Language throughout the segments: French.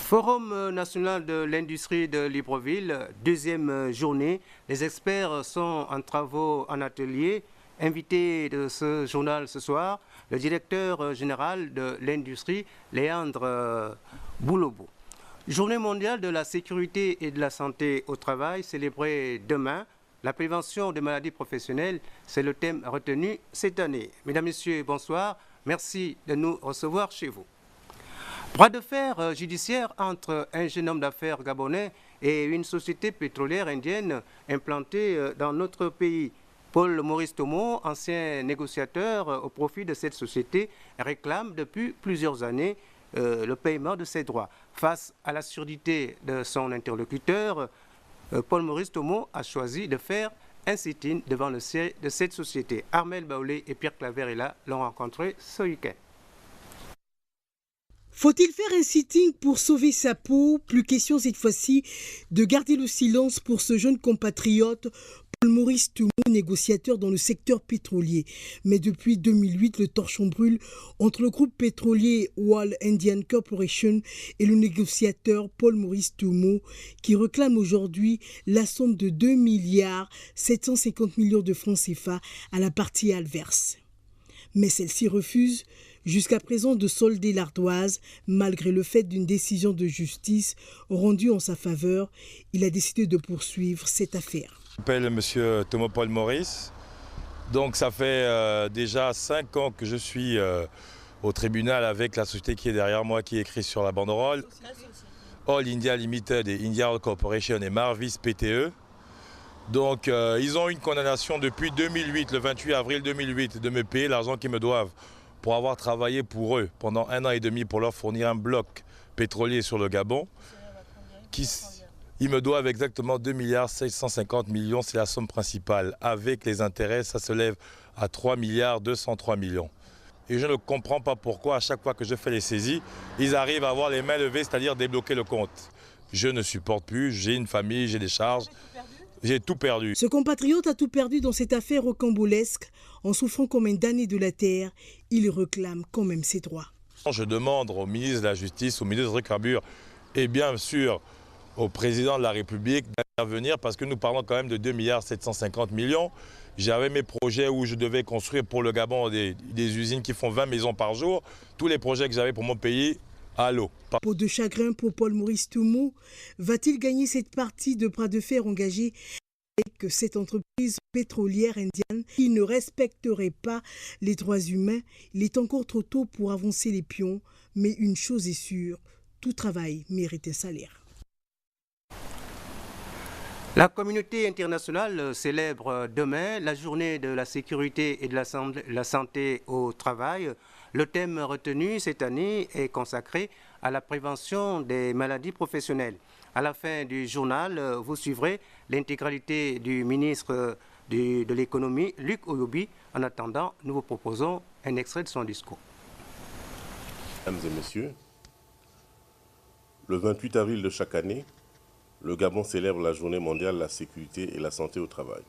Forum national de l'industrie de Libreville, deuxième journée. Les experts sont en travaux en atelier. Invité de ce journal ce soir, le directeur général de l'industrie, Léandre Boulobo. Journée mondiale de la sécurité et de la santé au travail, célébrée demain. La prévention des maladies professionnelles, c'est le thème retenu cette année. Mesdames, Messieurs, bonsoir. Merci de nous recevoir chez vous. Bras de fer judiciaire entre un jeune homme d'affaires gabonais et une société pétrolière indienne implantée dans notre pays. Paul Maurice Tomo, ancien négociateur au profit de cette société, réclame depuis plusieurs années le paiement de ses droits. Face à la surdité de son interlocuteur, Paul Maurice Tomo a choisi de faire un sit-in devant le siège de cette société. Armel Baoulé et Pierre Claverella l'ont rencontré ce week-end. Faut-il faire un sitting pour sauver sa peau? Plus question cette fois-ci de garder le silence pour ce jeune compatriote Paul Maurice Tomo, négociateur dans le secteur pétrolier. Mais depuis 2008, le torchon brûle entre le groupe pétrolier Wall Indian Corporation et le négociateur Paul Maurice Tomo, qui réclame aujourd'hui la somme de 2 milliards 750 millions de francs CFA à la partie adverse. Mais celle-ci refuse jusqu'à présent de solder l'ardoise, malgré le fait d'une décision de justice rendue en sa faveur. Il a décidé de poursuivre cette affaire. Je m'appelle M. Tomo Paul Maurice. Donc ça fait déjà 5 ans que je suis au tribunal avec la société qui est derrière moi, qui est écrite sur la banderole. All India Limited et India Oil Corporation et Marvis PTE. Donc ils ont une condamnation depuis 2008, le 28 avril 2008, de me payer l'argent qu'ils me doivent pour avoir travaillé pour eux pendant 1 an et demi pour leur fournir un bloc pétrolier sur le Gabon. Ils me doivent exactement 2 milliards 750 millions, c'est la somme principale. Avec les intérêts, ça se lève à 3 milliards 203 millions. Et je ne comprends pas pourquoi à chaque fois que je fais les saisies, ils arrivent à avoir les mains levées, c'est-à-dire débloquer le compte. Je ne supporte plus, j'ai une famille, j'ai des charges. J'ai tout perdu. Ce compatriote a tout perdu dans cette affaire rocambolesque. En souffrant comme un damné de la terre, il réclame quand même ses droits. Je demande au ministre de la Justice, au ministre des Hydrocarbures et bien sûr au président de la République d'intervenir parce que nous parlons quand même de 2 milliards 750 millions. J'avais mes projets où je devais construire pour le Gabon des usines qui font 20 maisons par jour. Tous les projets que j'avais pour mon pays, à l'eau. Peau de chagrin pour Paul Maurice Tomo, va-t-il gagner cette partie de bras de fer engagée avec cette entreprise pétrolière indienne qui ne respecterait pas les droits humains? Il est encore trop tôt pour avancer les pions, mais une chose est sûre, tout travail mérite un salaire. La communauté internationale célèbre demain la journée de la sécurité et de la santé au travail. Le thème retenu cette année est consacré à la prévention des maladies professionnelles. À la fin du journal, vous suivrez l'intégralité du ministre de l'économie, Luc Oyobi. En attendant, nous vous proposons un extrait de son discours. Mesdames et messieurs, le 28 avril de chaque année, le Gabon célèbre la journée mondiale de la sécurité et la santé au travail.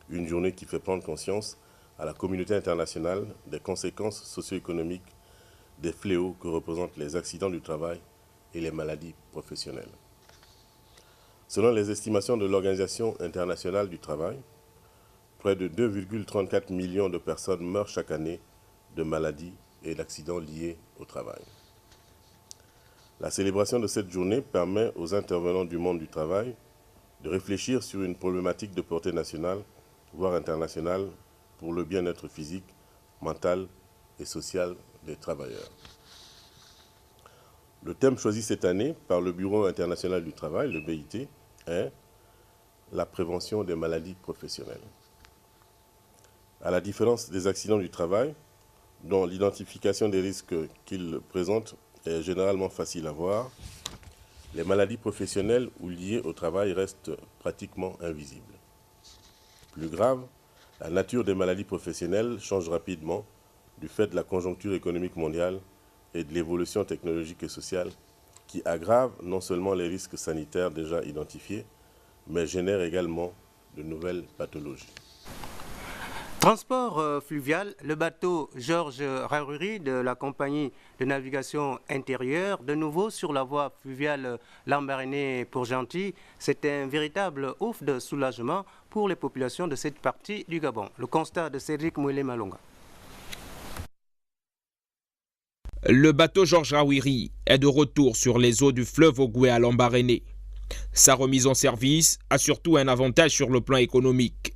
Une journée qui fait prendre conscience à la communauté internationale des conséquences socio-économiques des fléaux que représentent les accidents du travail et les maladies professionnelles. Selon les estimations de l'Organisation internationale du travail, près de 2,34 millions de personnes meurent chaque année de maladies et d'accidents liés au travail. La célébration de cette journée permet aux intervenants du monde du travail de réfléchir sur une problématique de portée nationale, voire internationale, pour le bien-être physique, mental et social des travailleurs. Le thème choisi cette année par le Bureau international du travail, le BIT, est la prévention des maladies professionnelles. À la différence des accidents du travail, dont l'identification des risques qu'ils présentent est généralement facile à voir, les maladies professionnelles ou liées au travail restent pratiquement invisibles. Plus grave, la nature des maladies professionnelles change rapidement du fait de la conjoncture économique mondiale et de l'évolution technologique et sociale qui aggrave non seulement les risques sanitaires déjà identifiés, mais génère également de nouvelles pathologies. Transport fluvial, le bateau Georges Raruri de la compagnie de navigation intérieure, de nouveau sur la voie fluviale Lambaréné-Port-Gentil, c'est un véritable ouf de soulagement pour les populations de cette partie du Gabon. Le constat de Cédric Mouélé-Malonga. Le bateau Georges Raruri est de retour sur les eaux du fleuve Ogoué à Lambaréné. Sa remise en service a surtout un avantage sur le plan économique.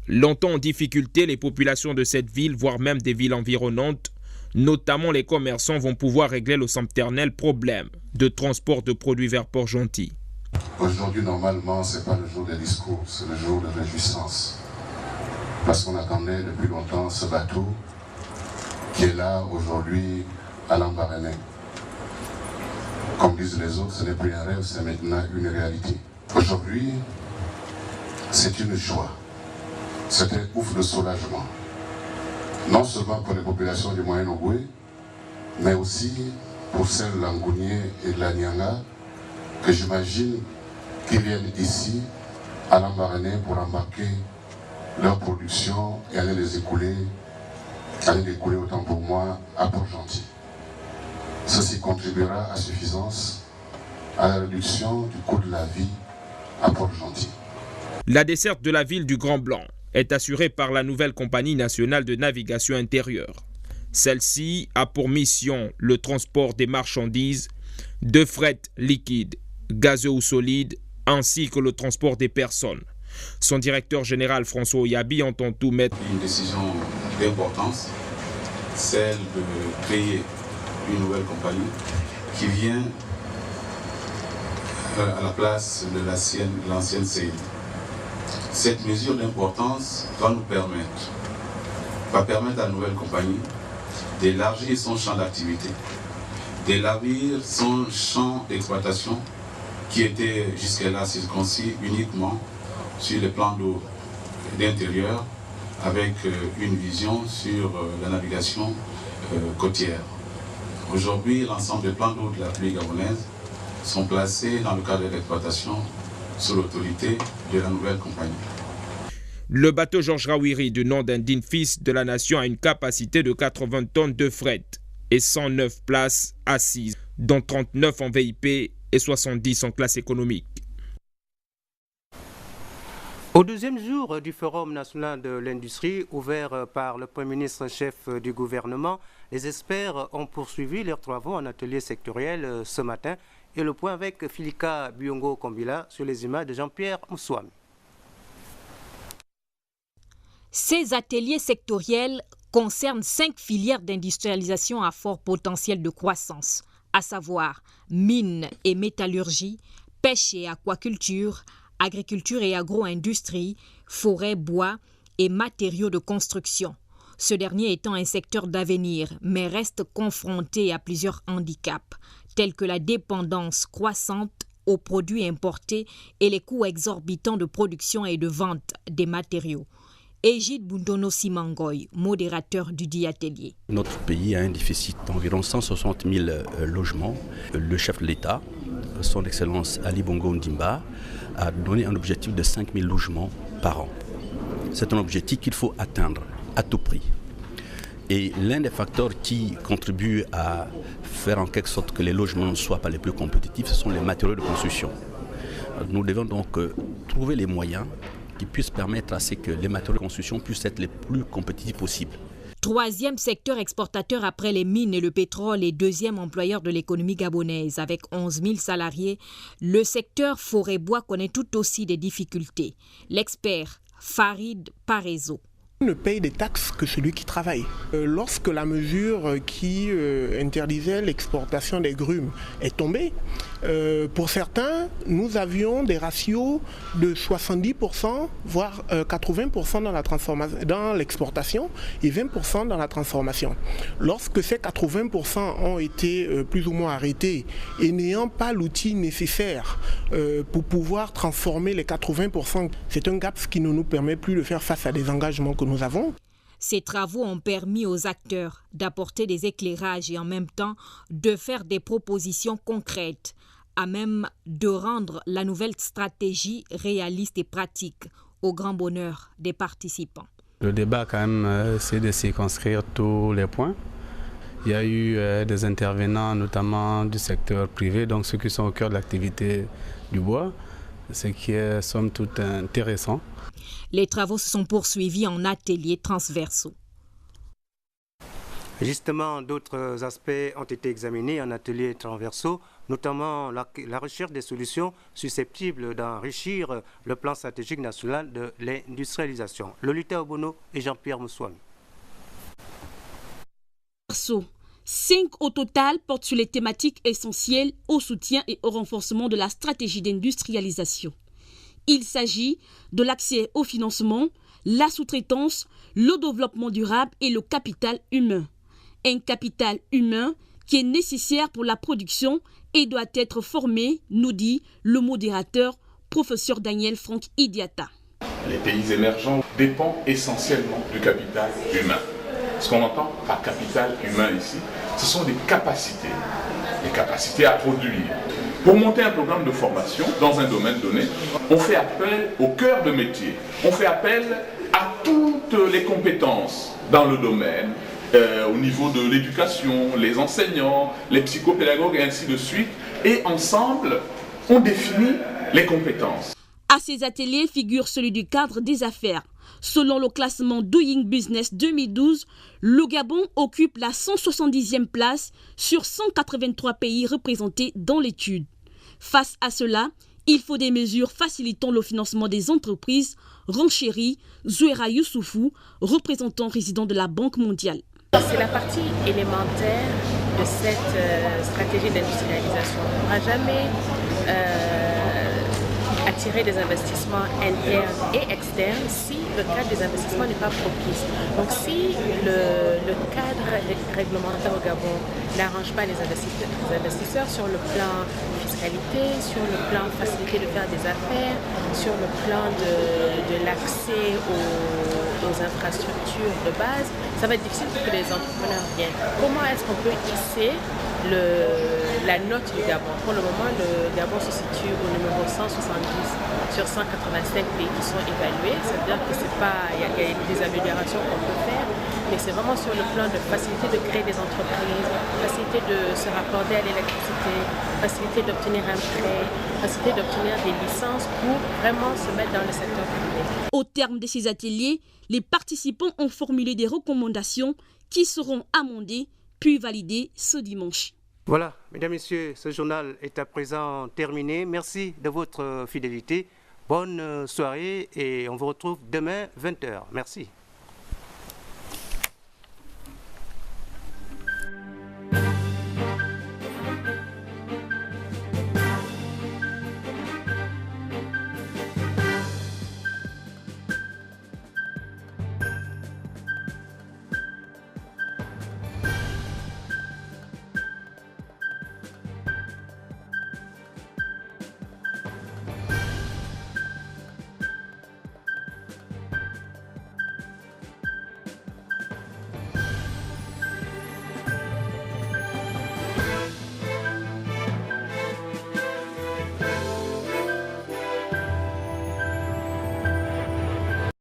Longtemps en difficulté, les populations de cette ville, voire même des villes environnantes, notamment les commerçants, vont pouvoir régler le sempiternel problème de transport de produits vers Port-Gentil. Aujourd'hui, normalement, ce n'est pas le jour des discours, c'est le jour de réjouissance. Parce qu'on attendait depuis longtemps ce bateau qui est là aujourd'hui à Lambaréné. Comme disent les autres, ce n'est plus un rêve, c'est maintenant une réalité. Aujourd'hui, c'est une joie. C'est un ouf de soulagement. Non seulement pour les populations du Moyen-Ogoué, mais aussi pour celles de l'Angounié et de la Nyanga, que j'imagine qu'ils viennent d'ici à Lambaréné pour embarquer leur production et aller les écouler, autant pour moi à Port-Gentil. Ceci contribuera à suffisance à la réduction du coût de la vie à Port-Gentil. La desserte de la ville du Grand Blanc est assurée par la nouvelle compagnie nationale de navigation intérieure. Celle-ci a pour mission le transport des marchandises, de fret liquide, gazeux ou solide, ainsi que le transport des personnes. Son directeur général François Oyabi entend tout mettre. Une décision d'importance, celle de créer une nouvelle compagnie qui vient à la place de l'ancienne CI. Cette mesure d'importance va permettre à la nouvelle compagnie d'élargir son champ d'activité, d'élargir son champ d'exploitation qui était jusqu'à-là circoncis uniquement sur les plans d'eau d'intérieur avec une vision sur la navigation côtière. Aujourd'hui, l'ensemble des plans d'eau de la pluie gabonaise sont placés dans le cadre d'exploitation sous l'autorité de la nouvelle compagnie. Le bateau Georges Raruri, du nom d'un digne fils de la nation, a une capacité de 80 tonnes de fret et 109 places assises, dont 39 en VIP et 70 en classe économique. Au deuxième jour du Forum national de l'industrie, ouvert par le Premier ministre chef du gouvernement, les experts ont poursuivi leurs travaux en atelier sectoriel ce matin. Et le point avec Filika Biongo-Kombila sur les images de Jean-Pierre Moussouam. Ces ateliers sectoriels concernent 5 filières d'industrialisation à fort potentiel de croissance, à savoir mines et métallurgie, pêche et aquaculture, agriculture et agro-industrie, forêt, bois et matériaux de construction. Ce dernier étant un secteur d'avenir, mais reste confronté à plusieurs handicaps, tels que la dépendance croissante aux produits importés et les coûts exorbitants de production et de vente des matériaux. Égide Bundono Simangoy, modérateur du dit atelier. Notre pays a un déficit d'environ 160 000 logements. Le chef de l'État, son Excellence Ali Bongo Ndimba, a donné un objectif de 5 000 logements par an. C'est un objectif qu'il faut atteindre à tout prix. Et l'un des facteurs qui contribue à faire en quelque sorte que les logements ne soient pas les plus compétitifs, ce sont les matériaux de construction. Nous devons donc trouver les moyens qui puissent permettre à ce que les matériaux de construction puissent être les plus compétitifs possibles. Troisième secteur exportateur après les mines et le pétrole et deuxième employeur de l'économie gabonaise avec 11 000 salariés, le secteur forêt-bois connaît tout aussi des difficultés. L'expert Farid Parezo ne paye des taxes que celui qui travaille. Lorsque la mesure qui interdisait l'exportation des grumes est tombée, pour certains, nous avions des ratios de 70%, voire 80% dans l'exportation et 20% dans la transformation. Lorsque ces 80% ont été plus ou moins arrêtés et n'ayant pas l'outil nécessaire pour pouvoir transformer les 80%, c'est un gap qui ne nous permet plus de faire face à des engagements que nous avons. Ces travaux ont permis aux acteurs d'apporter des éclairages et en même temps de faire des propositions concrètes à même de rendre la nouvelle stratégie réaliste et pratique au grand bonheur des participants. Le débat, quand même, c'est de circonscrire tous les points. Il y a eu des intervenants, notamment du secteur privé, donc ceux qui sont au cœur de l'activité du bois, ce qui est somme toute intéressant. Les travaux se sont poursuivis en ateliers transversaux. Justement, d'autres aspects ont été examinés en ateliers transversaux, notamment la recherche des solutions susceptibles d'enrichir le plan stratégique national de l'industrialisation. Lolita Obono et Jean-Pierre Moussouami. 5 au total portent sur les thématiques essentielles au soutien et au renforcement de la stratégie d'industrialisation. Il s'agit de l'accès au financement, la sous-traitance, le développement durable et le capital humain. Un capital humain qui est nécessaire pour la production et doit être formé, nous dit le modérateur, professeur Daniel Franck Idiata. Les pays émergents dépendent essentiellement du capital humain. Ce qu'on entend par capital humain ici, ce sont des capacités à produire. Pour monter un programme de formation dans un domaine donné, on fait appel au cœur de métier, on fait appel à toutes les compétences dans le domaine, au niveau de l'éducation, les enseignants, les psychopédagogues et ainsi de suite, et ensemble, on définit les compétences. À ces ateliers figure celui du cadre des affaires. Selon le classement Doing Business 2012, le Gabon occupe la 170e place sur 183 pays représentés dans l'étude. Face à cela, il faut des mesures facilitant le financement des entreprises, renchérit Zouera Youssoufou, représentant résident de la Banque mondiale. C'est la partie élémentaire de cette stratégie d'industrialisation. On ne pourra jamais attirer des investissements internes et externes si le cadre des investissements n'est pas propice. Donc si le cadre réglementaire au Gabon n'arrange pas les investisseurs sur le plan fiscalité, sur le plan facilité de faire des affaires, sur le plan de l'accès aux infrastructures de base, ça va être difficile pour que les entrepreneurs viennent. Comment est-ce qu'on peut hisser la note du Gabon? Pour le moment, le Gabon se situe au numéro 170 sur 185 pays qui sont évalués. C'est-à-dire que il y a des améliorations qu'on peut faire, mais c'est vraiment sur le plan de facilité de créer des entreprises, facilité de se raccorder à l'électricité, facilité d'obtenir un prêt, facilité d'obtenir des licences pour vraiment se mettre dans le secteur privé. Au terme de ces ateliers, les participants ont formulé des recommandations qui seront amendées puis validées ce dimanche. Voilà, mesdames, messieurs, ce journal est à présent terminé. Merci de votre fidélité. Bonne soirée et on vous retrouve demain 20h. Merci.